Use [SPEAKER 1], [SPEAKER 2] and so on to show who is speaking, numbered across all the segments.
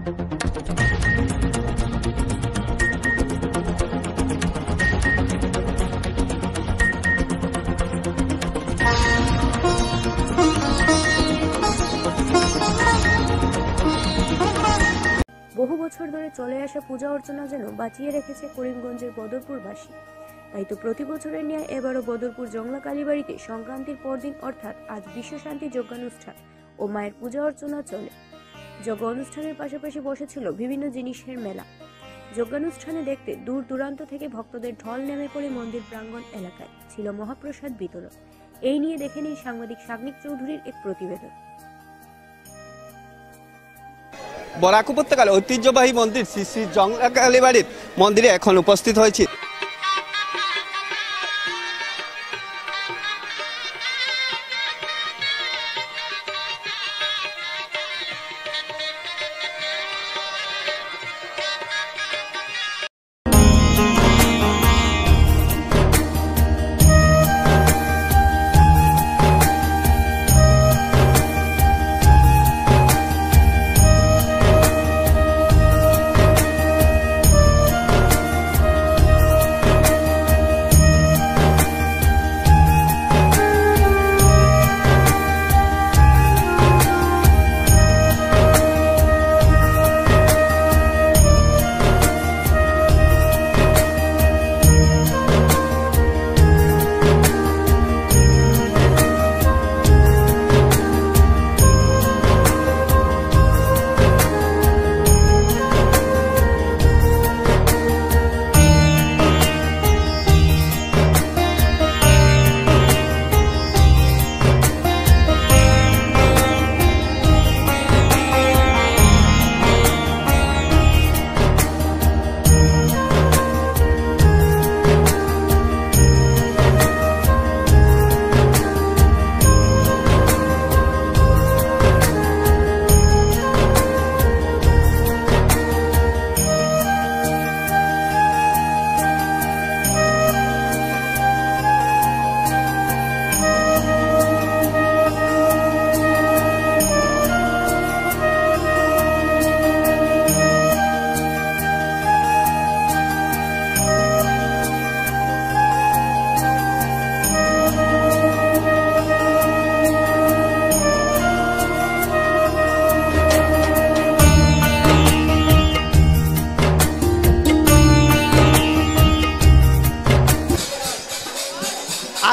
[SPEAKER 1] বহু বছর ধরে চলে আসা পূজা অর্চনা যেন বাঁচিয়ে রেখেছে করিমগঞ্জের বদরপুরবাসী। তাই তো প্রতি বছরের ন্যায় এবারও বদরপুর জংলা কালীবাড়িতে সংক্রান্তির পরদিন অর্থাৎ আজ বিশ্বশান্তি যজ্ঞানুষ্ঠান ও মায়ের পূজা অর্চনা চলে। যজ্ঞ অনুষ্ঠানের পাশাপাশি বসেছিল বিভিন্ন জিনিসের মেলা। যজ্ঞানুষ্ঠানে দেখতে দূর দূরান্ত থেকে ভক্তদের ঢল নেমে পড়ে মন্দির প্রাঙ্গণ এলাকায়। ছিল মহাপ্রসাদ বিতরণ। এই নিয়ে দেখে নিন সাংবাদিক সাগ্নিক চৌধুরীর এক প্রতিবেদন।
[SPEAKER 2] বরাক উপত্যকার ঐতিহ্যবাহী মন্দির শ্রী শ্রী জংলা কালীবাড়ির মন্দিরে এখন উপস্থিত হয়েছি।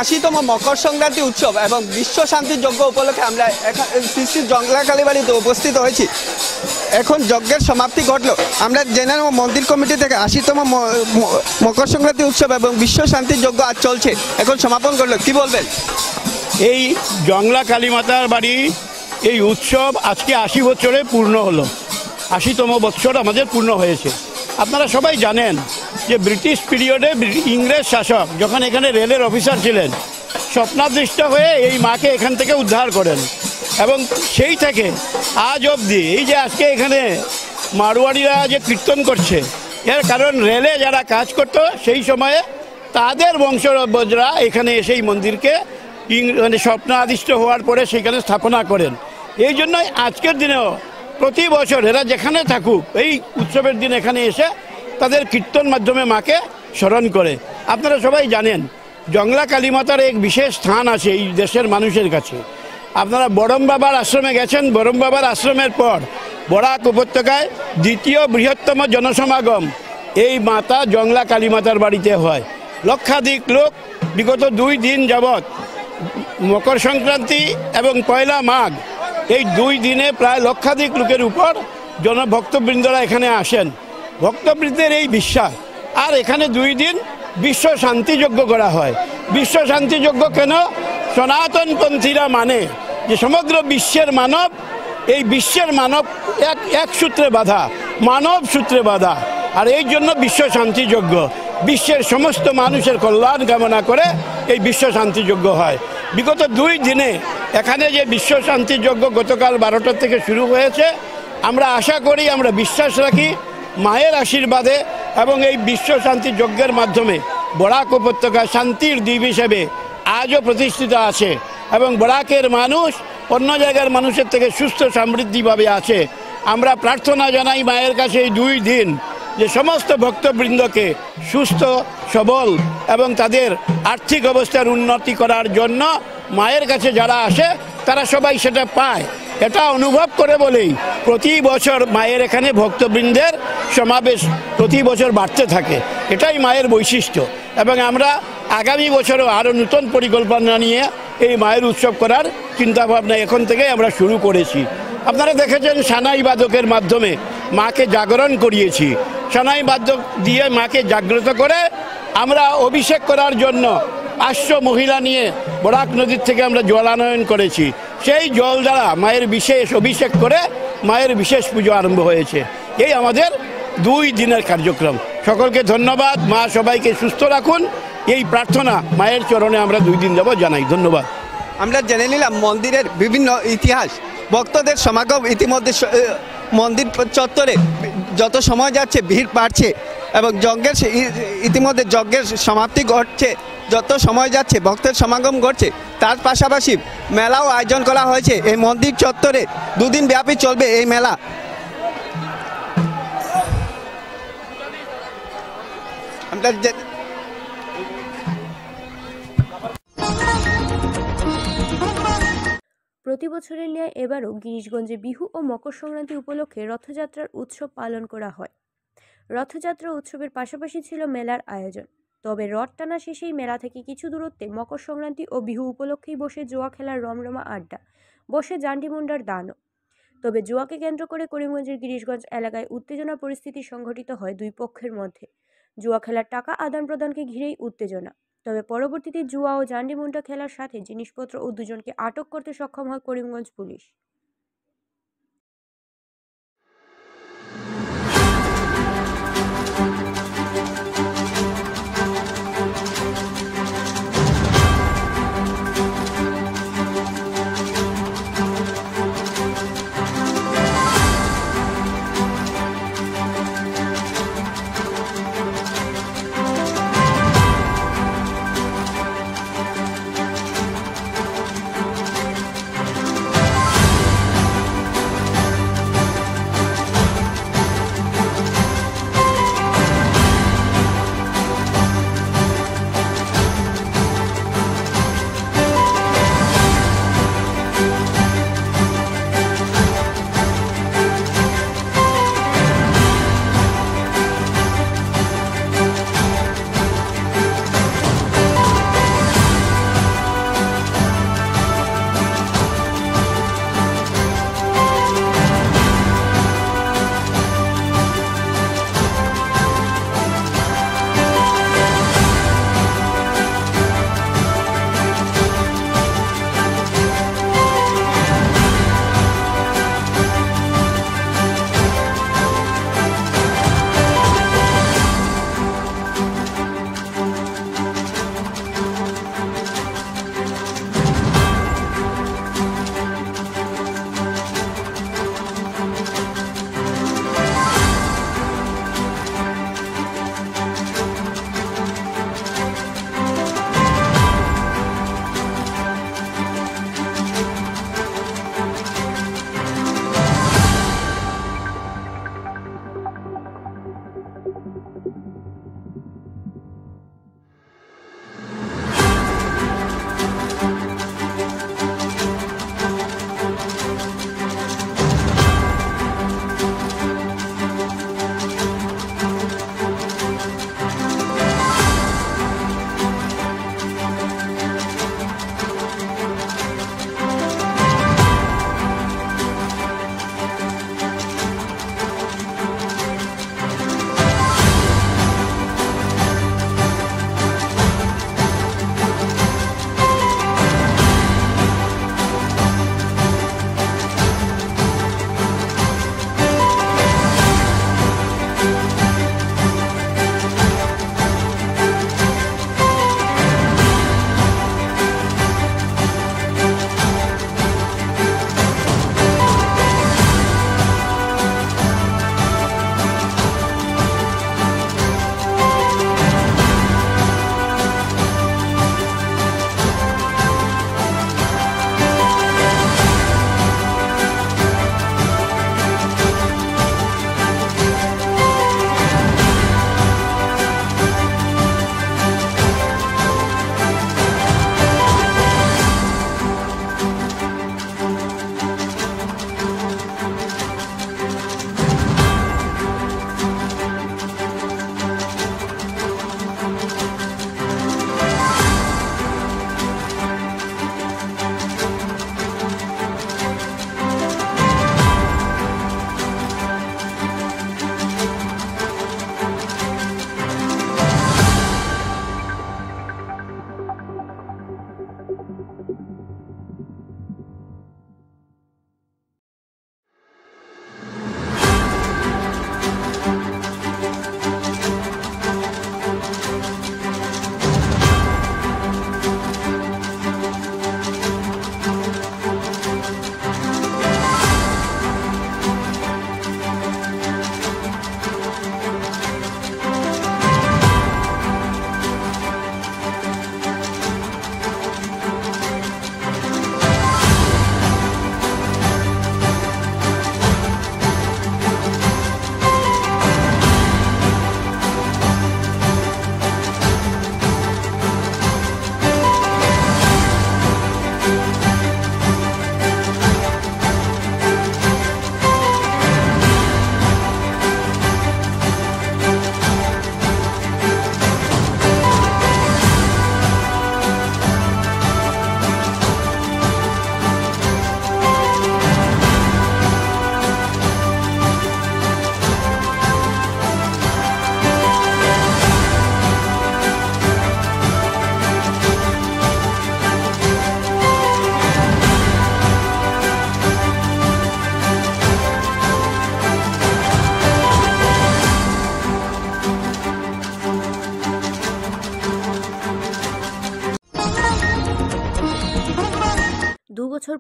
[SPEAKER 2] আশিতম মকর সংক্রান্তি উৎসব এবং বিশ্ব শান্তি যজ্ঞ উপলক্ষে আমরা শ্রী শ্রী জংলা কালীবাড়িতে উপস্থিত হয়েছি। এখন যজ্ঞের সমাপ্তি ঘটলো। আমরা জেনে নেব মন্দির কমিটি থেকে ৮০তম মকর সংক্রান্তি উৎসব এবং বিশ্ব শান্তি যজ্ঞ আজ চলছে, এখন সমাপন করলো, কি বলবেন?
[SPEAKER 3] এই জংলা কালী মাতার বাড়ি এই উৎসব আজকে ৮০ বছরে পূর্ণ হলো। ৮০তম বৎসর আমাদের পূর্ণ হয়েছে। আপনারা সবাই জানেন যে ব্রিটিশ পিরিয়ডে ইংরেজ শাসক যখন এখানে রেলের অফিসার ছিলেন, স্বপ্নাদৃষ্ট হয়ে এই মাকে এখান থেকে উদ্ধার করেন এবং সেই থেকে আজ অবধি এই যে আজকে এখানে মারোয়াড়িরা যে কীর্তন করছে, এর কারণ রেলে যারা কাজ করতো সেই সময়ে তাদের বংশজরা এখানে এসে এই মন্দিরকে মানে স্বপ্নাদিষ্ট হওয়ার পরে সেখানে স্থাপনা করেন। এই জন্যই আজকের দিনেও প্রতি বছর এরা যেখানে থাকুক এই উৎসবের দিন এখানে এসে তাদের কীর্তন মাধ্যমে মাকে স্মরণ করে। আপনারা সবাই জানেন জংলা কালী মাতার এক বিশেষ স্থান আছে এই দেশের মানুষের কাছে। আপনারা বরম বাবার আশ্রমে গেছেন, বরম বাবার আশ্রমের পর বরাক উপত্যকায় দ্বিতীয় বৃহত্তম জনসমাগম এই মাতা জংলা কালী মাতার বাড়িতে হয়। লক্ষাধিক লোক বিগত 2 দিন যাবৎ মকর সংক্রান্তি এবং পয়লা মাঘ এই 2 দিনে প্রায় লক্ষাধিক লোকের উপর জনভক্তবৃন্দরা এখানে আসেন। ভক্তবৃন্দের এই বিশ্বাস। আর এখানে 2 দিন বিশ্ব শান্তি যজ্ঞ করা হয়। বিশ্ব শান্তি যজ্ঞ কেন? সনাতনপন্থীরা মানে যে সমগ্র বিশ্বের মানব, এই বিশ্বের মানব এক সূত্রে বাঁধা, মানব সূত্রে বাঁধা। আর এই জন্য বিশ্ব শান্তি যজ্ঞ, বিশ্বের সমস্ত মানুষের কল্যাণ কামনা করে এই বিশ্ব শান্তি যজ্ঞ হয়। বিগত 2 দিনে এখানে যে বিশ্ব শান্তি যজ্ঞ গতকাল 12টা থেকে শুরু হয়েছে, আমরা আশা করি, আমরা বিশ্বাস রাখি মায়ের আশীর্বাদে এবং এই বিশ্ব শান্তি যজ্ঞের মাধ্যমে বরাক উপত্যকা শান্তির দ্বীপ হিসেবে আজও প্রতিষ্ঠিত আছে এবং বরাকের মানুষ অন্য জায়গার মানুষের থেকে সুস্থ সমৃদ্ধিভাবে আছে। আমরা প্রার্থনা জানাই মায়ের কাছে এই 2 দিন যে সমস্ত ভক্তবৃন্দকে সুস্থ সবল এবং তাদের আর্থিক অবস্থার উন্নতি করার জন্য মায়ের কাছে যারা আসে তারা সবাই সেটা পায়। এটা অনুভব করে বলেই প্রতি বছর মায়ের এখানে ভক্তবৃন্দের সমাবেশ প্রতি বছর বাড়তে থাকে। এটাই মায়ের বৈশিষ্ট্য এবং আমরা আগামী বছরও আরও নতুন পরিকল্পনা নিয়ে এই মায়ের উৎসব করার চিন্তাভাবনা এখন থেকেই আমরা শুরু করেছি। আপনারা দেখেছেন সানাই বাদকের মাধ্যমে মাকে জাগরণ করিয়েছি। সানাই বাদক দিয়ে মাকে জাগ্রত করে আমরা অভিষেক করার জন্য 500 মহিলা নিয়ে বরাক নদীর থেকে আমরা জলানয়ন করেছি। সেই জল দ্বারা মায়ের বিশেষ অভিষেক করে মায়ের বিশেষ পুজো আরম্ভ হয়েছে। এই আমাদের 2 দিনের কার্যক্রম। সকলকে ধন্যবাদ। মা সবাইকে সুস্থ রাখুন এই প্রার্থনা মায়ের চরণে আমরা 2 দিন যাব জানাই। ধন্যবাদ।
[SPEAKER 2] আমরা জেনে নিলাম মন্দিরের বিভিন্ন ইতিহাস। ভক্তদের সমাগম ইতিমধ্যে মন্দির চত্বরে যত সময় যাচ্ছে ভিড় বাড়ছে এবং যজ্ঞের ইতিমধ্যে যজ্ঞের সমাপ্তি ঘটছে। যত সময় যাচ্ছে ভক্তের সমাগম ঘটছে। তার পাশাপাশি মেলাও আয়োজন করা হয়েছে এই মন্দির চত্বরে। 2 দিন ব্যাপী চলবে এই মেলা। আমরা
[SPEAKER 1] প্রতি বছরের ন্যায় এবারও গিরিশগঞ্জে বিহু ও মকর সংক্রান্তি উপলক্ষে রথযাত্রার উৎসব পালন করা হয়। রথযাত্রা উৎসবের পাশাপাশি ছিল মেলার আয়োজন। তবে রথ টানা শেষেই মেলা থেকে কিছু দূরত্বে মকর সংক্রান্তি ও বিহু উপলক্ষেই বসে জুয়া খেলার রমরমা আড্ডা, বসে জান্ডিমুন্ডার দানও। তবে জুয়াকে কেন্দ্র করে করিমগঞ্জের গিরিশগঞ্জ এলাকায় উত্তেজনা পরিস্থিতি সংঘটিত হয় 2 পক্ষের মধ্যে। জুয়া খেলার টাকা আদান প্রদানকে ঘিরেই উত্তেজনা। তবে পরবর্তীতে জুয়া ও জান্ডিমুন্ডা খেলার সাথে জিনিসপত্র ও 2 জনকে আটক করতে সক্ষম হয় করিমগঞ্জ পুলিশ।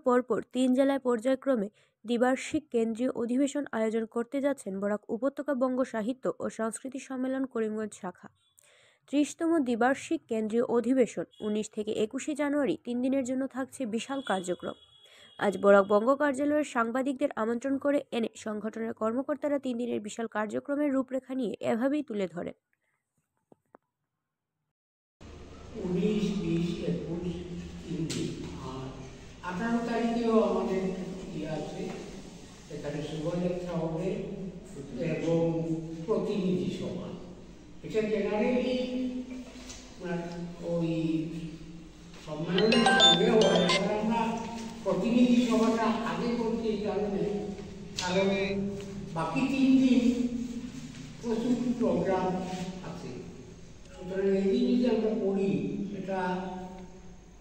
[SPEAKER 1] পরপর 3 জেলায় পর্যায়ক্রমে দ্বিবার্ষিক কেন্দ্রীয় অধিবেশন আয়োজন করতে যাচ্ছেন বরাক উপত্যকা বঙ্গ সাহিত্য ও সংস্কৃতি সম্মেলন করিমগঞ্জ শাখা। 30তম দ্বিবার্ষিক কেন্দ্রীয় অধিবেশন 19 থেকে 21শে জানুয়ারি 3 দিনের জন্য থাকছে বিশাল কার্যক্রম। আজ বরাক বঙ্গ কার্যালয়ের সাংবাদিকদের আমন্ত্রণ করে এনে সংগঠনের কর্মকর্তারা 3 দিনের বিশাল কার্যক্রমের রূপরেখা নিয়ে এভাবেই তুলে ধরেন।
[SPEAKER 4] 19, 20, 21, 3 দিন আর 18 তারিখেও আমাদের ইয়ে আছে, এখানে শোভাযাত্রা হবে এবং প্রতিনিধি সভা। এটা জেনারেলি ওই সম্মেলনের সঙ্গে হয়, আমরা প্রতিনিধি সভাটা আগে করছি এই কারণে আগামী বাকি 3 দিন প্রচুর প্রোগ্রাম আছে। সুতরাং এই দিন যদি আমরা করি সেটা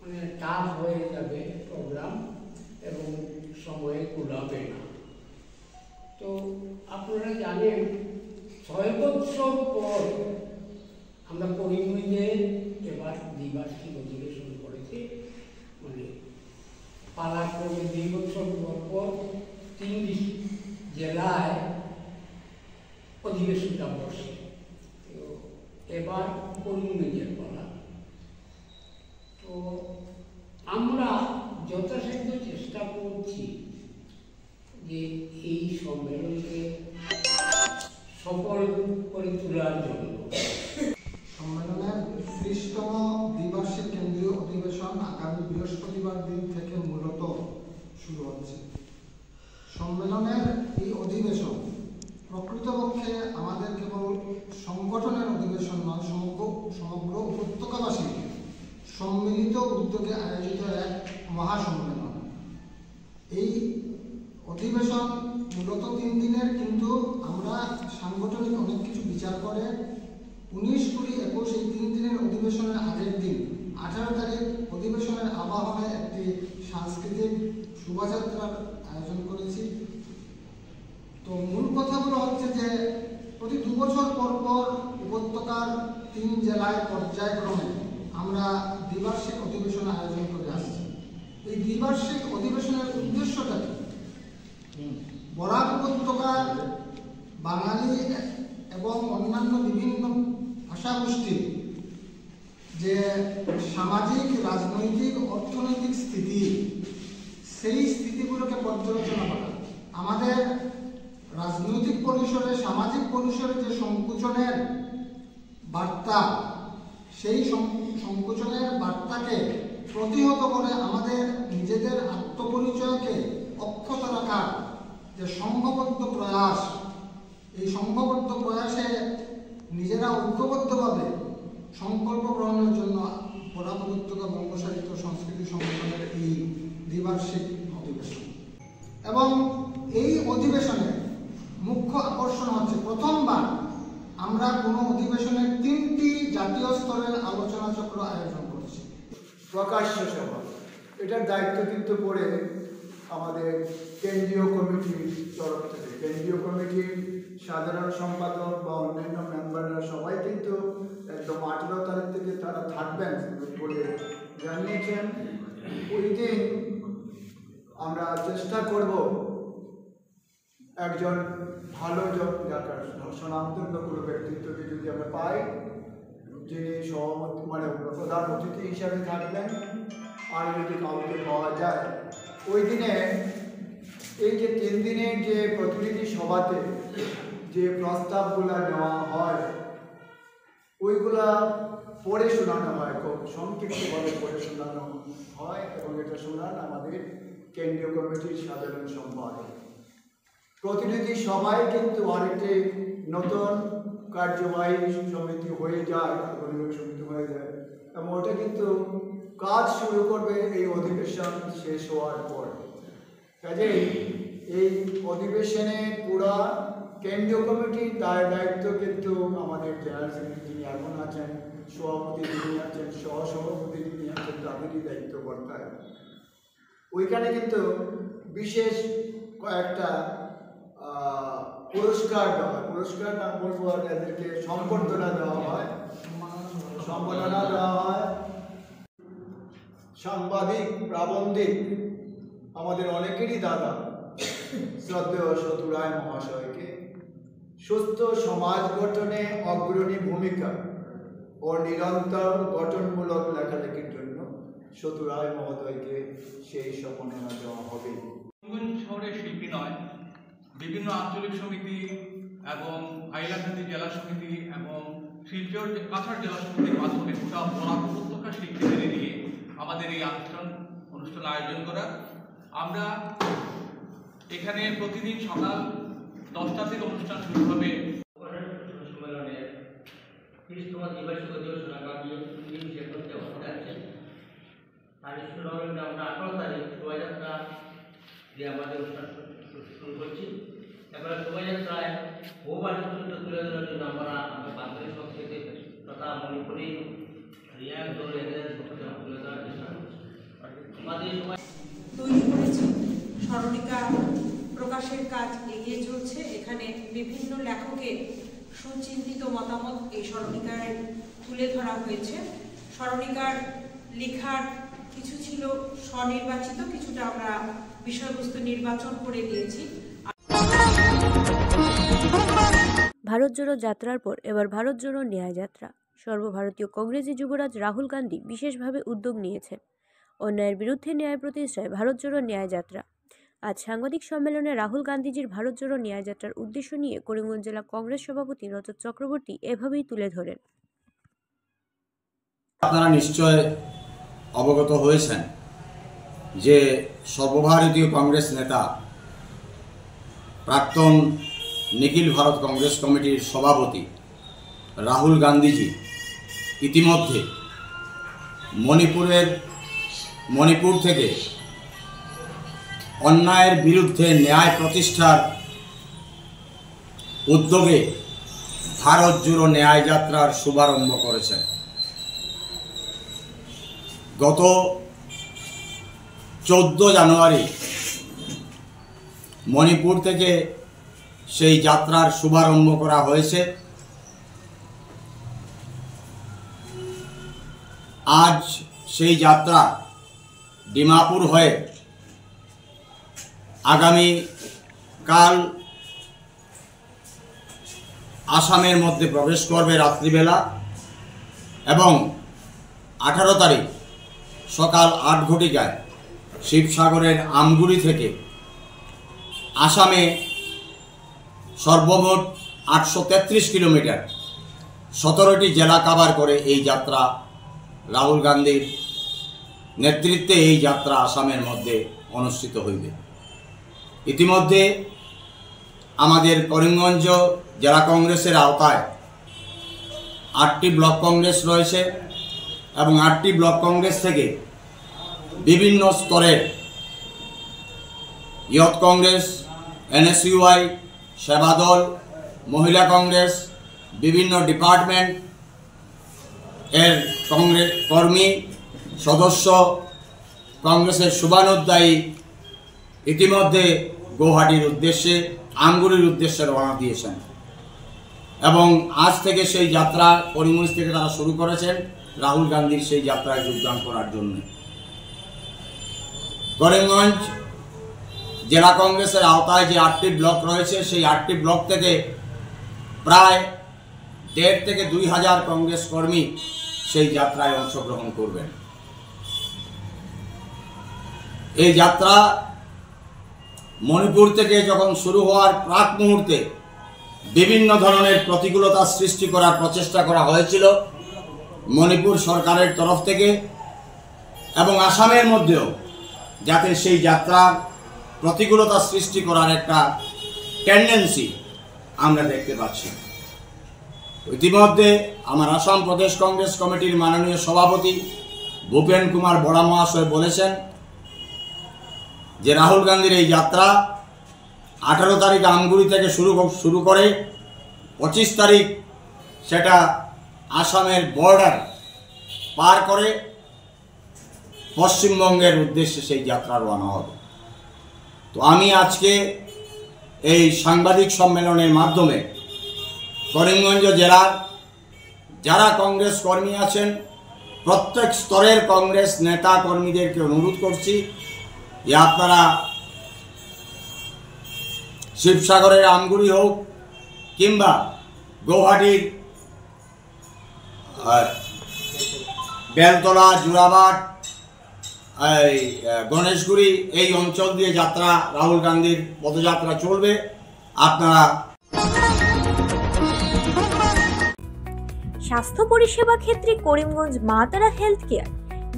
[SPEAKER 4] মানে টাফ হয়ে যাবে প্রোগ্রাম এবং সময়ে কুলাবে না। তো আপনারা জানেন 6 বছর পর আমরা করিমগঞ্জে এবার দ্বিবার্ষিক অধিবেশন করেছি, মানে পালাক্রমে 2 বছর পর 3 জেলায় অধিবেশনটা বসে। তো এবার করিমগঞ্জের পালা। তো আমরা যথাসাধ্য চেষ্টা করছি যে এই সম্মেলনকে সফল করে তোলার জন্য।
[SPEAKER 5] সম্মেলনের 30তম দ্বিবার্ষিক কেন্দ্রীয় অধিবেশন আগামী বৃহস্পতিবার দিন থেকে মূলত শুরু হচ্ছে। সম্মেলনের এই অধিবেশন প্রকৃতপক্ষে আমাদের কেবল সংগঠনের অধিবেশন নয়, সমগ্র উপত্যকাবাসী সম্মিলিত উদ্যোগে আয়োজিত এক মহাসম্মেলন। এই অধিবেশন মূলত 3 দিনের, কিন্তু আমরা সাংগঠনিক অনেক কিছু বিচার করে 19, 20, 21 এই 3 দিনের অধিবেশনের আগের দিন 18 তারিখ অধিবেশনের আবাহনে একটি সাংস্কৃতিক শোভাযাত্রার আয়োজন করেছি। তো মূল কথাগুলো হচ্ছে যে প্রতি 2 বছর পর পর উপত্যকার 3 জেলায় পর্যায়ক্রমে আমরা দ্বিবার্ষিক অধিবেশন আয়োজন করে আসছি। এই দ্বিবার্ষিক অধিবেশনের উদ্দেশ্যটা কি? বরাক উপত্যকার বাঙালি এবং অন্যান্য বিভিন্ন ভাষাগোষ্ঠীর যে সামাজিক, রাজনৈতিক, অর্থনৈতিক স্থিতি, সেই স্থিতিগুলোকে পর্যালোচনা করা। আমাদের রাজনৈতিক পরিসরে, সামাজিক পরিসরে যে সংকুচনের বার্তা, সেই সংকোচনের বার্তাকে প্রতিহত করে আমাদের নিজেদের আত্মপরিচয়কে অক্ষত রাখার যে সংঘবদ্ধ প্রয়াস, এই সংঘবদ্ধ প্রয়াসে নিজেরা ঐক্যবদ্ধভাবে সংকল্প গ্রহণের জন্য বরাক উপত্যকা বঙ্গ সাহিত্য সংস্কৃতি সংগঠনের এই দ্বিবার্ষিক অধিবেশন। এবং এই অধিবেশনের মুখ্য আকর্ষণ হচ্ছে প্রথমবার আমরা কোনো অধিবেশনের 3টি জাতীয় স্তরের আলোচনা চক্র আয়োজন করছি।
[SPEAKER 6] প্রকাশ্য সভা, এটার দায়িত্ব কিন্তু পড়ে আমাদের কেন্দ্রীয় কমিটির তরফ থেকে। কেন্দ্রীয় কমিটির সাধারণ সম্পাদক বা অন্যান্য মেম্বাররা সবাই কিন্তু একদম 18 তারিখ থেকে তারা থাকবেন বলে জানিয়েছেন। ওই দিন আমরা চেষ্টা করব একজন ভালো স্বনামধন্য কোনো ব্যক্তিত্বকে যদি আমরা পাই, যিনি সভাপতি মানে প্রধান অতিথি হিসাবে থাকবেন, আর যদি কাউকে পাওয়া যায় ওই দিনে এই যে 3 দিনের যে প্রতিনিধি সভাতে যে প্রস্তাবগুলো নেওয়া হয় ওইগুলা পড়ে শোনানো হয়, খুব সংক্ষিপ্তভাবে পড়ে শোনানো হয় এবং এটা শোনান আমাদের কেন্দ্রীয় কমিটির সাধারণ সম্পাদক। প্রতিনিধি সভায় কিন্তু আরেকটি নতুন কার্যবাহী সমিতি হয়ে যায়, সমিতি হয়ে যায় এবং ওটা কিন্তু কাজ শুরু করবে এই অধিবেশন শেষ হওয়ার পর। কাজেই এই অধিবেশনে পুরা কেন্দ্রীয় কমিটির দায়িত্ব কিন্তু আমাদের জেনারেল সেক্রেটারি যিনি এখন আছেন, সভাপতি যিনি আছেন, সহসভাপতি যিনি আছেন, তাদেরই দায়িত্ব বর্তায়। ওইখানে কিন্তু বিশেষ কয়েকটা পুরস্কার দেওয়া হয়, পুরস্কার নাম বলবো, তাদেরকে সম্বর্ধনা দেওয়া হয়, সম্মাননা দেওয়া হয়। সাংবাদিক, প্রাবন্ধিক আমাদের অনেকেরই দাদা শ্রদ্ধেয় সতু রায় মহাশয়কে সুস্থ সমাজ গঠনে অগ্রণী ভূমিকা ও নিরন্তর গঠনমূলক লেখালেখির জন্য সতু রায় মহোদয়কে সেই সম্মাননা দেওয়া হবে।
[SPEAKER 7] শহরের শিল্পী নয়, বিভিন্ন আঞ্চলিক সমিতি এবং হাইলাকান্দি জেলা সমিতি এবং শিলচর কাছাড় জেলা সমিতির মাধ্যমে গোটা বরাক উপত্যকা শিল্পীদের নিয়ে আমাদের এই অনুষ্ঠান আয়োজন করা। আমরা এখানে প্রতিদিন সকাল 10টা থেকে অনুষ্ঠান শুরু হবে।
[SPEAKER 8] সম্মেলনের 30তম দ্বিবার্ষিক অধিবেশন আগামী 3 সেপ্টেম্বর হতে যাচ্ছে। তার শুরুতে আমরা 18 তারিখ শোভাযাত্রা দিয়ে আমাদের অনুষ্ঠান শুরু করছি। এবার শোভাযাত্রায় বহুবার্ষিক সূত্র তুলে ধরার জন্য আমরা বাঙালি সংস্কৃতি তথা মণিপুরি রিয়াং দল এদের তুলে ধরার চেষ্টা করছি। আমাদের সময়
[SPEAKER 9] তৈরি করেছি স্মরণিকা প্রকাশের কাজ এগিয়ে চলছে। এখানে বিভিন্ন লেখকের সুচিন্তিত মতামত এই স্মরণিকায় তুলে ধরা হয়েছে। স্মরণিকার লেখার কিছু ছিল স্বনির্বাচিত, কিছুটা আমরা বিষয়বস্তু নির্বাচন করে দিয়েছি।
[SPEAKER 1] ভারত জোড়ো যাত্রার পর এবার ভারত জোড়ো ন্যায় যাত্রা। সর্বভারতীয় কংগ্রেসী যুবরাজ রাহুল গান্ধী বিশেষভাবে উদ্যোগ নিয়েছেন অন্যায়ের বিরুদ্ধে ন্যায় প্রতিষ্ঠায় ভারত জোড়ো ন্যায় যাত্রা। আজ সাংবাদিক সম্মেলনে রাহুল গান্ধীজির ভারত জোড়ো ন্যায় যাত্রার উদ্দেশ্য নিয়ে করিমগঞ্জ জেলা কংগ্রেস সভাপতি রজত চক্রবর্তী এভাবেই তুলে ধরেন।
[SPEAKER 10] আপনারা নিশ্চয় অবগত হয়েছেন যে সর্বভারতীয় কংগ্রেস নেতা প্রাক্তন নিখিল ভারত কংগ্রেস কমিটির সভাপতি রাহুল গান্ধীজি ইতিমধ্যে মণিপুর থেকে অন্যায়ের বিরুদ্ধে ন্যায় প্রতিষ্ঠার উদ্যোগে ভারত জুড়ো ন্যায় যাত্রার শুভারম্ভ করেছেন। গত 14 জানুয়ারি মণিপুর থেকে সেই যাত্রার শুভারম্ভ করা হয়েছে। আজ সেই যাত্রা ডিমাপুর হয়ে আগামী কাল আসামের মধ্যে প্রবেশ করবে রাত্রিবেলা এবং 18 তারিখ সকাল 8 ঘটিকায় শিবসাগরের আমগুড়ি থেকে আসামে সর্বমোট 833 কিলোমিটার 17টি জেলা কভার করে এই যাত্রা রাহুল গান্ধীর নেতৃত্বে এই যাত্রা আসামের মধ্যে অনুষ্ঠিত হইবে। ইতিমধ্যে আমাদের করিমগঞ্জ জেলা কংগ্রেসের আওতায় 8টি ব্লক কংগ্রেস রয়েছে এবং 8টি ব্লক কংগ্রেস থেকে বিভিন্ন স্তরের ইয়ুথ কংগ্রেস, NSUI, সেবা দল, মহিলা কংগ্রেস, বিভিন্ন ডিপার্টমেন্ট এর কংগ্রেস কর্মী সদস্য কংগ্রেসের শুভানুধ্যায়ী ইতিমধ্যে গৌহাটির উদ্দেশ্যে আমগুড়ির উদ্দেশ্যে রওনা দিয়েছেন এবং আজ থেকে সেই যাত্রা করিমগঞ্জ থেকে তারা শুরু করেছেন রাহুল গান্ধীর সেই যাত্রায় যোগদান করার জন্য। করিমগঞ্জ জেলা কংগ্রেসের আওতায় যে 8টি ব্লক রয়েছে সেই 8টি ব্লক থেকে প্রায় 1,500 থেকে 2,000 কংগ্রেস কর্মী সেই যাত্রায় অংশগ্রহণ করবেন। এই যাত্রা মণিপুর থেকে যখন শুরু হওয়ার প্রাক মুহূর্তে বিভিন্ন ধরনের প্রতিকূলতা সৃষ্টি করার প্রচেষ্টা করা হয়েছিল মণিপুর সরকারের তরফ থেকে এবং আসামের মধ্যেও, যাতে সেই যাত্রার প্রতিকূলতা সৃষ্টি করার একটা টেন্ডেন্সি আমরা দেখতে পাচ্ছি। ইতিমধ্যে আমার আসাম প্রদেশ কংগ্রেস কমিটির মাননীয় সভাপতি ভূপেন কুমার বড়া মহাশয় বলেছেন যে রাহুল গান্ধীর এই যাত্রা 18 তারিখ আমগুড়ি থেকে শুরু করে 25 তারিখ সেটা আসামের বর্ডার পার করে পশ্চিমবঙ্গের উদ্দেশ্যে সেই যাত্রা রওনা হবে। তো আমি আজকে এই সাংবাদিক সম্মেলনের মাধ্যমে করিমগঞ্জ জেলার যারা কংগ্রেস কর্মী আছেন প্রত্যেক স্তরের কংগ্রেস নেতা কর্মীদেরকে অনুরোধ করছি যে আপনারা শিবসাগরের আমগুড়ি হোক কিংবা গৌহাটির বেলতলা, জোড়াবাট, গণেশগুড়ি এই অঞ্চল দিয়ে যাত্রা, রাহুল গান্ধীর পদযাত্রা চলবে। আপনারা
[SPEAKER 1] স্বাস্থ্য পরিষেবা ক্ষেত্রে করিমগঞ্জ মা তারা হেলথ কেয়ার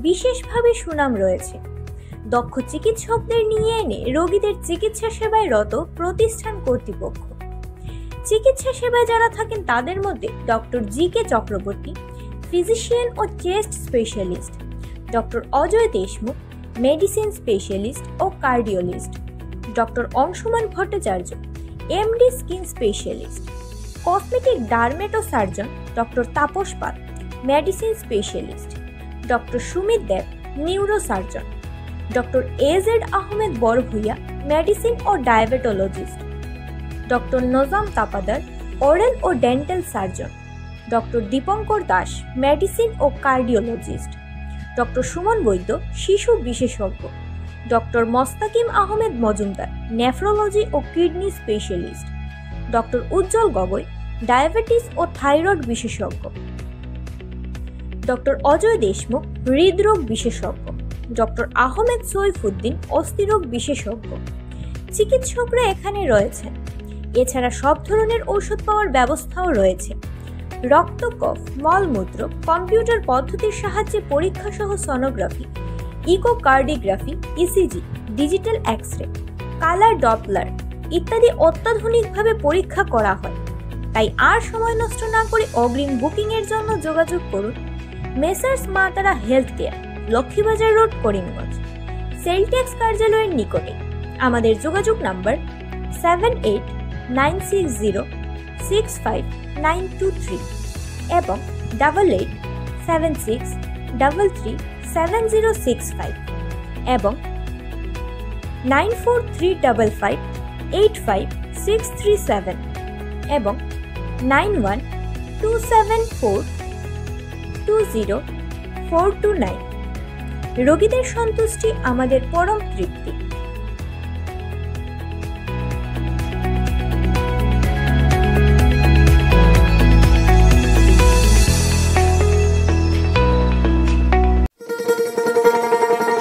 [SPEAKER 1] বিশেষভাবে সুনাম রয়েছে। দক্ষ চিকিৎসকদের নিয়ে এনে রোগীদের চিকিৎসা সেবায় রত প্রতিষ্ঠান কর্তৃপক্ষ। চিকিৎসা সেবায় যারা থাকেন তাদের মধ্যে ডক্টর জি.কে. চক্রবর্তী, ফিজিশিয়ান ও chest specialist, doctor Ajay Deshmukh, medicine specialist ও cardiologist, doctor Anshuman Bhattacharya, MD skin specialist, cosmetic dermato surgeon doctor Tapas Pal, medicine specialist, doctor Sumit Deb, neuro surgeon, doctor AZ Ahmed Barbhuiya, medicine ও diabetologist, doctor Nazam Tapadar, oral ও dental surgeon, doctor Dipankar Das, medicine ও cardiologist, doctor Suman Baidya, শিশু বিশেষজ্ঞ, doctor Mostakim Ahmed Majumdar, nephrology ও kidney specialist, doctor উজ্জ্বল Gogoi, diabetes ও thyroid বিশেষজ্ঞ, doctor Ajay Deshmukh, হৃদরোগ বিশেষজ্ঞ, doctor Ahmed Saifuddin, অস্থিরোগ বিশেষজ্ঞ। চিকিৎসকরা এখানে রয়েছেন। এছাড়া সব ধরনের ঔষধ পাওয়ার ব্যবস্থাও রয়েছে। রক্ত, কফ, মলমূত্র, কম্পিউটার পদ্ধতির সাহায্যে পরীক্ষা সহ sonography, echocardiography, ECG, digital X-ray, colour Doppler ইত্যাদি অত্যাধুনিকভাবে পরীক্ষা করা হয়। তাই আর সময় নষ্ট না করে অগ্রিম বুকিং এর জন্য যোগাযোগ করুন মেসার্স মা তারা health care, Laxmibazar road, Karimganj, sell tax কার্যালয়ের নিকটে। আমাদের যোগাযোগ নাম্বার 7896065923 এবং 8876337065 এবং 9435585637 এবং 9127420429। রোগীদের সন্তুষ্টি আমাদের পরম তৃপ্তি।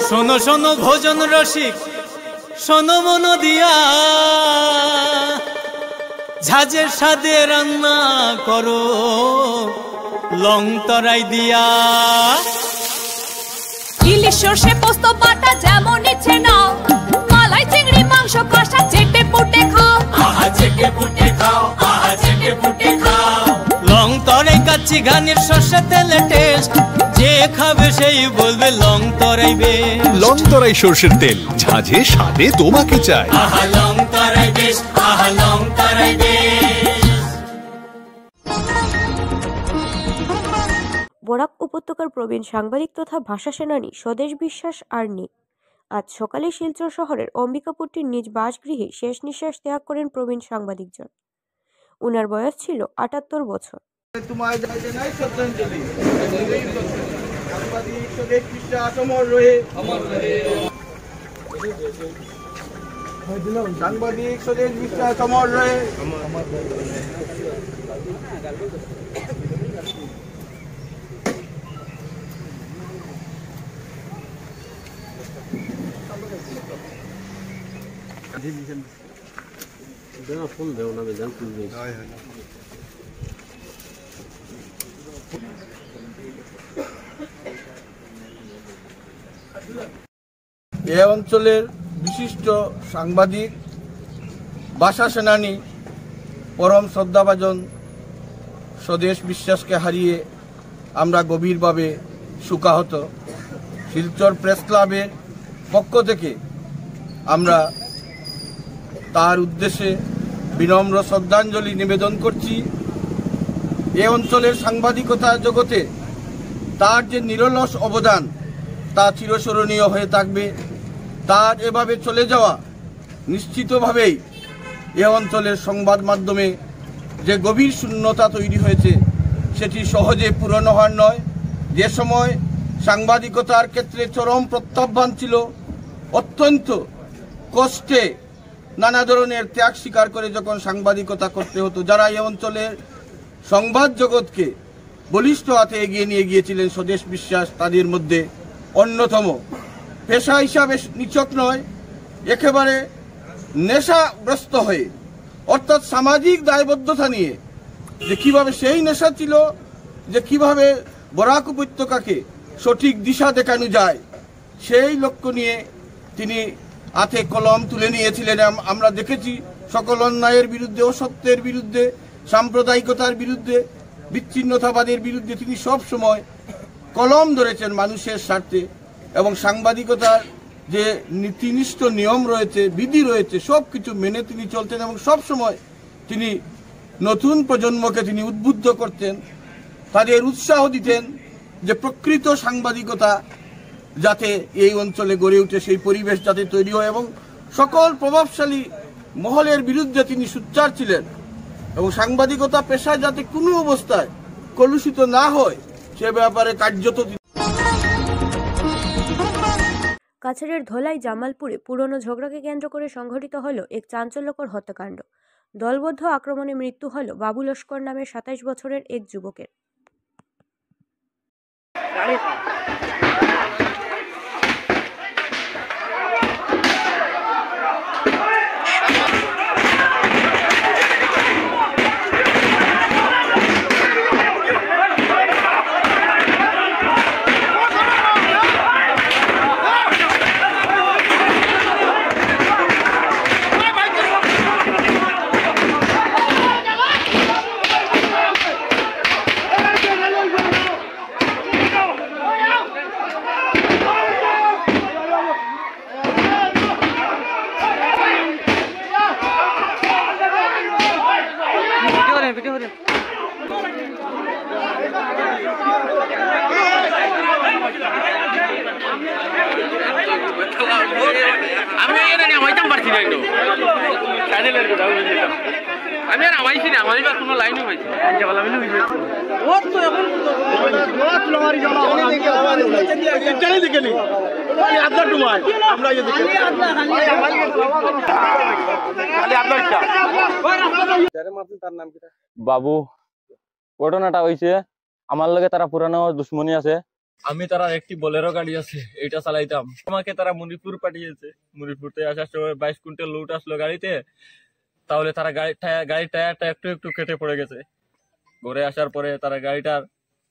[SPEAKER 11] শোনো শোনো ভোজন রসিক, শোনো মন দিয়া, ঝাঁঝের স্বাদে রান্না করো লং তরাই দিয়া।
[SPEAKER 12] ইলিশ সর্ষে পোস্ত বাটা যেমন ইচ্ছে নাও, মালাই চিংড়ি মাংস কষা চেটে পুটে খাও,
[SPEAKER 11] আহা চেটে পুটে খাও, আহা চেটে পুটে খাও। লং তরাই কাচ্চি ঘানির সর্ষে তেলে টেস্ট, যে খাবে সেই বলবে লং তরাই বেশ।
[SPEAKER 13] লং তরাই সর্ষের তেল, ঝাঁঝে স্বাদে তোমাকে চাই।
[SPEAKER 11] আহা লং তরাই বেশ, আহা লং তরাই বেশ।
[SPEAKER 1] বরাক উপত্যকার প্রবীণ সাংবাদিক তথা ভাষা সেনানী স্বদেশ বিশ্বাস আর্নি আজ সকালে শিলচর শহরের অম্বিকাপুরটির নিজ বাসগৃহে শেষ নিঃশ্বাস ত্যাগ করেন প্রবীণ সাংবাদিকজন। উনার বয়স ছিল ৭৮ বছর।
[SPEAKER 2] সাংবাদিক স্বদেশ বিশ্বাস অমর রহে।
[SPEAKER 14] ফোন দেও না বেজান তুলবে।
[SPEAKER 2] এ অঞ্চলের বিশিষ্ট সাংবাদিক, ভাষা সেনানী, পরম শ্রদ্ধাভাজন স্বদেশ বিশ্বাসকে হারিয়ে আমরা গভীরভাবে শোকাহত। শিলচর প্রেস ক্লাবের পক্ষ থেকে আমরা তার উদ্দেশ্যে বিনম্র শ্রদ্ধাঞ্জলি নিবেদন করছি। এ অঞ্চলের সাংবাদিকতা জগতে তার যে নিরলস অবদান তা চিরস্মরণীয় হয়ে থাকবে। তার এভাবে চলে যাওয়া নিশ্চিতভাবেই এ অঞ্চলের সংবাদ মাধ্যমে যে গভীর শূন্যতা তৈরি হয়েছে সেটি সহজে পূরণ হওয়ার নয়। যে সময় সাংবাদিকতার ক্ষেত্রে চরম প্রত্যাহ্বান ছিল,
[SPEAKER 15] অত্যন্ত কষ্টে নানা ধরনের ত্যাগ স্বীকার করে যখন সাংবাদিকতা করতে হতো, যারা এই অঞ্চলের সংবাদ জগৎকে বলিষ্ঠ হাতে এগিয়ে নিয়ে গিয়েছিলেন, স্বদেশ বিশ্বাস তাদের মধ্যে অন্যতম। পেশা হিসাবে নিছক নয়, একেবারে নেশাগ্রস্ত হয়ে, অর্থাৎ সামাজিক দায়বদ্ধতা নিয়ে যে কিভাবে সেই নেশা ছিল, যে কিভাবে বরাক উপত্যকাকে সঠিক দিশা দেখানো যায়, সেই লক্ষ্য নিয়ে তিনি হাতে কলম তুলে নিয়েছিলেন। আমরা দেখেছি সকল অন্যায়ের বিরুদ্ধে, অসত্যের বিরুদ্ধে, সাম্প্রদায়িকতার বিরুদ্ধে, বিচ্ছিন্নতাবাদের বিরুদ্ধে তিনি সব সময় কলম ধরেছেন মানুষের স্বার্থে। এবং সাংবাদিকতার যে নীতিনিষ্ঠ নিয়ম রয়েছে, বিধি রয়েছে, সব কিছু মেনে তিনি চলতেন এবং সব সময় তিনি নতুন প্রজন্মকে তিনি উদ্বুদ্ধ করতেন, তাদের উৎসাহ দিতেন যে প্রকৃত সাংবাদিকতা যাতে এই অঞ্চলে গড়ে উঠে, সেই পরিবেশ যাতে তৈরি হয় এবং সকল প্রভাবশালী মহলের বিরুদ্ধে তিনি সোচ্চার ছিলেন এবং সাংবাদিকতা পেশা যাতে কোনো অবস্থায় কলুষিত না হয় সে ব্যাপারে কার্যত।
[SPEAKER 1] কাছাড়ের ধলাই জামালপুরে পুরনো ঝগড়াকে কেন্দ্র করে সংঘটিত হল এক চাঞ্চল্যকর হত্যাকাণ্ড। দলবদ্ধ আক্রমণে মৃত্যু হল বাবু লস্কর নামের 27 বছরের এক যুবকের।
[SPEAKER 16] আমি আর আমাইছি না, আমার এবার কোনো লাইনও পাইছি
[SPEAKER 17] বাবু। ঘটনাটা হয়েছে আমার লগে তারা পুরানো দুশ্মনী আছে, আমি তারা একটি বোলেরো গাড়ি আছে এইটা চালাইতাম, আমাকে তারা মণিপুর পাঠিয়েছে। মণিপুরতে আসার সময় 22 কুইন্টাল লুট আসলো গাড়িতে, তাহলে তারা গাড়ির টায়ারটা একটু একটু কেটে পড়ে গেছে। ঘরে আসার পরে তারা গাড়িটার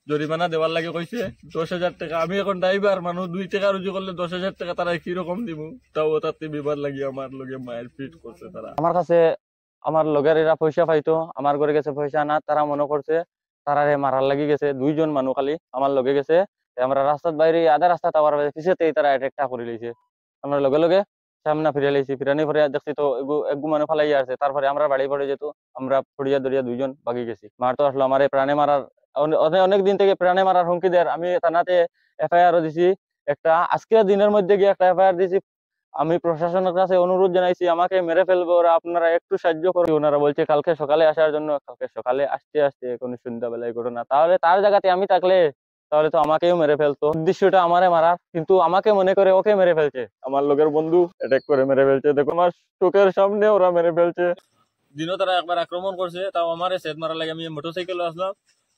[SPEAKER 17] জরিমানা দেওয়ার লাগে কইছে 10,000 টাকা। আমি এখন ড্রাইভার মানুষ, 2 টাকা রুজু করলে 10,000 টাকা তারা কিরকম দিব, তাও তাতে বিবাদ লাগিয়ে আমার লগে মায়ের পিট করছে। তারা আমার কাছে আমার লগের এরা পয়সা পাইতো, আমার ঘরে গেছে পয়সা না, তারা মনে করছে তারা মারার লাগি গেছে। 2 জন মানুষ খালি আমার লগে গেছে, আমরা রাস্তার বাইরে আধা রাস্তা আবার পিছেতেই তারা অ্যাটাকটা করে লইছে। আমরা লগে লগে সামনে ফিরে লাইছি, ফিরানি ফিরে দেখছি তো একগু মানে ফালাই আসছে। তারপরে আমরা বাড়ি পড়ে যেত, আমরা ফড়িয়া দড়িয়া 2 জন বাগি গেছি। মার তো আসলো আমার প্রাণে মারার, অনেক দিন থেকে প্রাণে মারার হুমকি দেয়। আমি থানাতে এফআইআর দিছি একটা, আজকের দিনের মধ্যে গিয়ে একটা এফআইআর দিছি। আমি প্রশাসনের কাছে অনুরোধ জানাইছি আমাকে মেরে ফেলবে ওরা, আপনারা একটু সাহায্য করুন। ওনারা বলছে কালকে সকালে আসার জন্য। কালকে সকালে আসতে আসতে এখন সন্ধ্যাবেলায় ঘটনা। তাহলে তার জায়গাতে আমি থাকলে তাহলে তো আমাকেও মেরে ফেলতো। উদ্দেশ্যটা আমারে মারার, কিন্তু আমাকে মনে করে ওকে মেরে ফেলছে। আমার লোকের বন্ধু অ্যাটাক করে মেরে ফেলছে। দেখো আমার চোখের সামনে ওরা মেরে ফেলছে। দিনও তারা একবার আক্রমণ করছে, তাও আমারে সেদ মারা লাগে। আমি মোটরসাইকেলে আসলাম,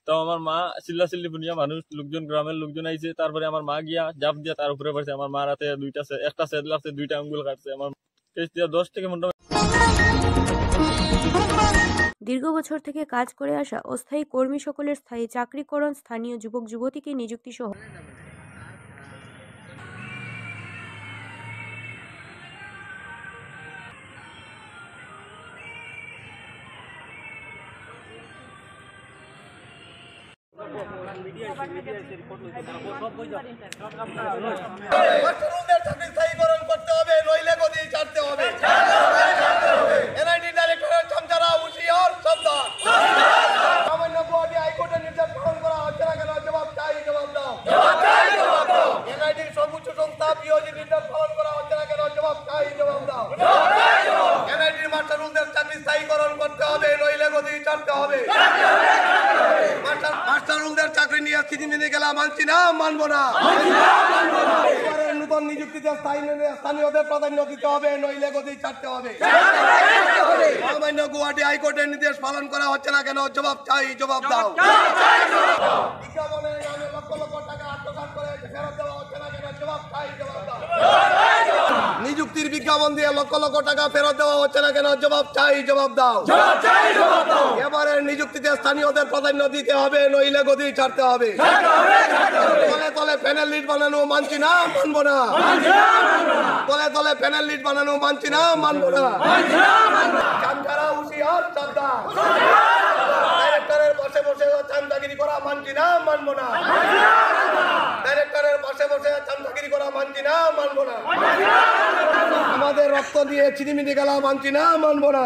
[SPEAKER 17] তাও আমার মা চিল্লাচিল্লি বুনিয়া মানুষ লোকজন, গ্রামের লোকজন আইছে। তারপরে আমার মা গিয়া জাপ দিয়া তার উপরে পড়ছে। আমার মার হাতে একটা সেদ লাগছে, 2টা আঙ্গুল কাটছে। আমার 10 থেকে
[SPEAKER 1] দীর্ঘ বছর থেকে কাজ করে আসা অস্থায়ী কর্মী সকলের স্থায়ী চাকরিকরণ, স্থানীয় যুবক যুবতীকে নিযুক্তি সহ
[SPEAKER 18] করতে হবে, নইলে গদি ছাড়তে হবে। সামান্য গুয়াহাটি হাইকোর্টের নির্দেশ পালন করা হচ্ছে না কেন? জবাব চাই, জবাব দাও। এনআইডির সর্বোচ্চ সংস্থা পিওজি নির্দেশ পালন করা হচ্ছে না কেন? জবাব চাই, জবাব দাও। এনআইডির মাস্টার রুলদের চাকরি স্থায়ীকরণ করতে হবে, নইলে গদি ছাড়তে হবে। মাস্টার রুলদের চাকরি নিয়ে স্থিতি মেনে গেলা মানছি না, মানবো না। নূতন নিযুক্তিতে স্থানীয়দের প্রাধান্য দিতে হবে, নইলে গদি ছাড়তে হবে। মহামান্য গুয়াহাটি হাইকোর্টের নির্দেশ পালন করা হচ্ছে না কেন? জবাব চাই, জবাব দাও। বিজ্ঞাপনের নামে লক্ষ লক্ষ টাকা আত্মসাৎ করে ফেরত দেওয়া হচ্ছে না কেন? জবাব চাই, জবাব দাও। নিযুক্তির বিজ্ঞাপন দিয়ে লক্ষ লক্ষ টাকা ফেরত দেওয়া হচ্ছে না কেন? জবাব চাই, জবাব দাও। এবারে নিযুক্তিতে স্থানীয়দের প্রাধান্য দিতে হবে, নইলে গদি ছাড়তে হবে। তলে তলে প্যানেল লিস্ট বানানো মানছি না, মানবো না। তলে তলে প্যানেল লিস্ট বানানো মানছি না, মানবো না। চামচারা হুঁশিয়ার, সাবধান। ডাইরেক্টরের বসে বসে চামচাগিরি করা মানছি না, মানবো না। ডাইরেক্টরের বসে বসে চামচাগিরি করা মানছি না, মানবো না। আমাদের রক্ত দিয়ে চিনিমিনি গেলা মানছি না, মানবো না।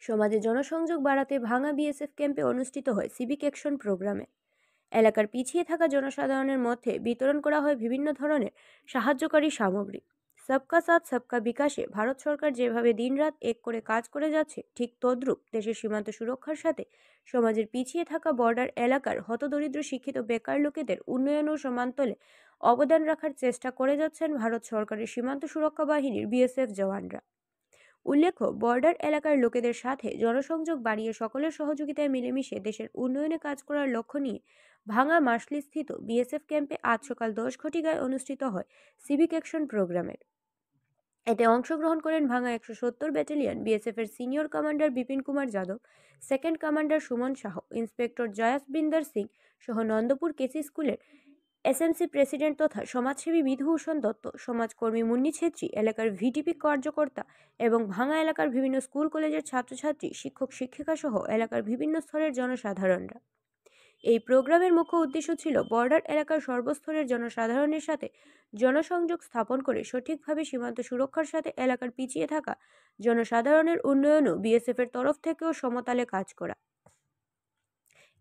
[SPEAKER 1] সমাজে জনসংযোগ বাড়াতে ভাঙা বিএসএফ ক্যাম্পে অনুষ্ঠিত হয় সিভিক অ্যাকশন প্রোগ্রামে। এলাকার পিছিয়ে থাকা জনসাধারণের মধ্যে বিতরণ করা হয় বিভিন্ন ধরনের সাহায্যকারী সামগ্রী। সবকা সাথ সবকা বিকাশে ভারত সরকার যেভাবে দিনরাত এক করে কাজ করে যাচ্ছে, ঠিক তদ্রূপ দেশের সীমান্ত সুরক্ষার সাথে সমাজের পিছিয়ে থাকা বর্ডার এলাকার হতদরিদ্র শিক্ষিত বেকার লোকেদের উন্নয়ন ও সমান্তলে অবদান রাখার চেষ্টা করে যাচ্ছেন ভারত সরকারের সীমান্ত সুরক্ষা বাহিনীর বিএসএফ জওয়ানরা। উল্লেখ্য, বর্ডার এলাকার লোকেদের সাথে জনসংযোগ বাড়িয়ে সকলের সহযোগিতায় মিলেমিশে দেশের উন্নয়নে কাজ করার লক্ষ্য নিয়ে ভাঙা মাসলিস্থিত বিএসএফ ক্যাম্পে আজ সকাল 10 ঘটিকায় অনুষ্ঠিত হয় সিভিক অ্যাকশন প্রোগ্রামের। এতে অংশগ্রহণ করেন ভাঙা 170 ব্যাটালিয়ন বিএসএফের senior commander Bipin Kumar Yadav, second commander Suman Shah, inspector Jaswinder Singh সহ নন্দপুর কেসি স্কুলের এসএমসি প্রেসিডেন্ট তথা সমাজসেবী বিধুভূষণ দত্ত, সমাজকর্মী মুন্নি ছেত্রী, এলাকার ভিটিপি কার্যকর্তা এবং ভাঙা এলাকার বিভিন্ন স্কুল কলেজের ছাত্রছাত্রী, শিক্ষক শিক্ষিকা সহ এলাকার বিভিন্ন স্তরের জনসাধারণরা। এই প্রোগ্রামের মুখ্য উদ্দেশ্য ছিল বর্ডার এলাকার সর্বস্তরের জনসাধারণের সাথে জনসংযোগ স্থাপন করে সঠিকভাবে সীমান্ত সুরক্ষার সাথে এলাকার পিছিয়ে থাকা জনসাধারণের উন্নয়নও বিএসএফের তরফ থেকেও সমতালে কাজ করা।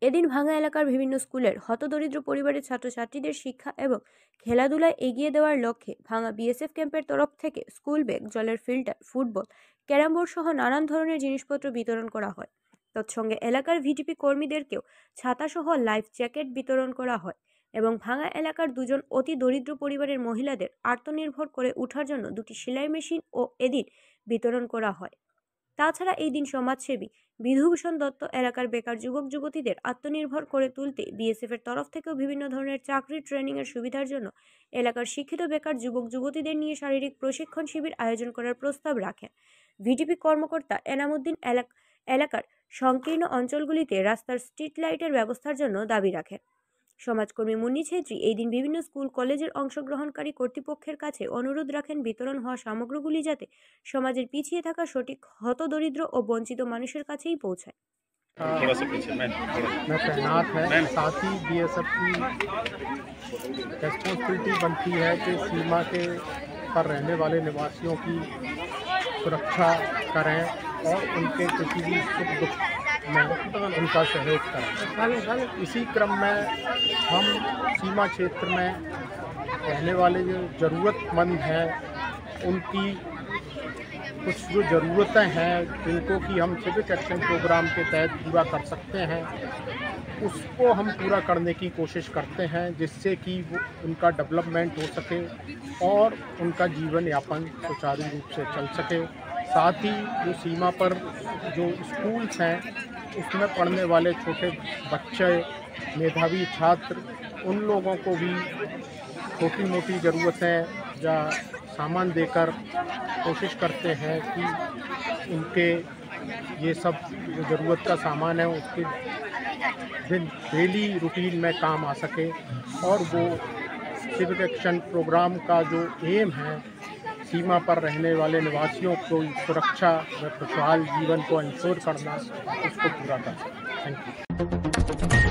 [SPEAKER 1] এদিন ভাঙা এলাকার বিভিন্ন স্কুলের হতদরিদ্র পরিবারের ছাত্রছাত্রীদের শিক্ষা এবং খেলাধুলায় এগিয়ে দেওয়ার লক্ষ্যে ভাঙা বিএসএফ ক্যাম্পের তরফ থেকে স্কুল ব্যাগ, জলের ফিল্টার, ফুটবল, ক্যারাম বোর্ড সহ নানান ধরনের জিনিসপত্র বিতরণ করা হয়। তৎসঙ্গে এলাকার ভিটিপি কর্মীদেরকেও ছাতাসহ লাইফ জ্যাকেট বিতরণ করা হয় এবং ভাঙা এলাকার দুজন অতি দরিদ্র পরিবারের মহিলাদের আত্মনির্ভর করে ওঠার জন্য 2টি সেলাই মেশিন ও এদিন বিতরণ করা হয়। তাছাড়া এই দিন সমাজসেবী বিধুভূষণ দত্ত এলাকার বেকার যুবক যুবতীদের আত্মনির্ভর করে তুলতে বিএসএফের তরফ থেকেও বিভিন্ন ধরনের চাকরির ট্রেনিংয়ের সুবিধার জন্য এলাকার শিক্ষিত বেকার যুবক যুবতীদের নিয়ে শারীরিক প্রশিক্ষণ শিবির আয়োজন করার প্রস্তাব রাখেন। ভিটিপি কর্মকর্তা এনামুদ্দিন এলাকার সংকীর্ণ অঞ্চলগুলিতে রাস্তার স্ট্রিট লাইটের ব্যবস্থার জন্য দাবি রাখেন। সমাজকর্মী মুন্নি ছেত্রী এই দিন বিভিন্ন স্কুল কলেজের অংশগ্রহণকারী কর্তৃপক্ষের কাছে অনুরোধ রাখেন বিতরণ হওয়া সামগ্রীগুলি যাতে সমাজের পিছিয়ে থাকা সঠিক হতদরিদ্র ও বঞ্চিত মানুষের কাছেই পৌঁছায়।
[SPEAKER 19] में तैनात है, साथ ही बीएसएफ की रिस्पॉन्सिबिलिटी बनती है कि सीमा के पर रहने वाले निवासियों की सुरक्षा करें और उनके किसी भी सुख दुख में उनका सहयोग करें। इसी क्रम में हम सीमा क्षेत्र में रहने वाले जो ज़रूरतमंद हैं उनकी कुछ जो ज़रूरतें हैं जिनको कि हम सिविक एक्शन प्रोग्राम के तहत पूरा कर सकते हैं, उसको हम पूरा करने की कोशिश करते हैं जिससे कि वो उनका डेवलपमेंट हो सके और उनका जीवन यापन सुचारू रूप से चल सके। साथ ही जो सीमा पर जो स्कूल्स हैं उसमें पढ़ने वाले छोटे बच्चे, मेधावी छात्र, उन लोगों को भी छोटी मोटी ज़रूरतें या सामान देकर कोशिश करते हैं कि उनके ये सब जो ज़रूरत का सामान है उसके डेली रूटीन में काम आ सके और वो सिविक एक्शन प्रोग्राम का जो एम है सीमा पर रहने वाले निवासियों को सुरक्षा व खुशहाल जीवन को इंश्योर करना, उसको पूरा कर सके। Thank you.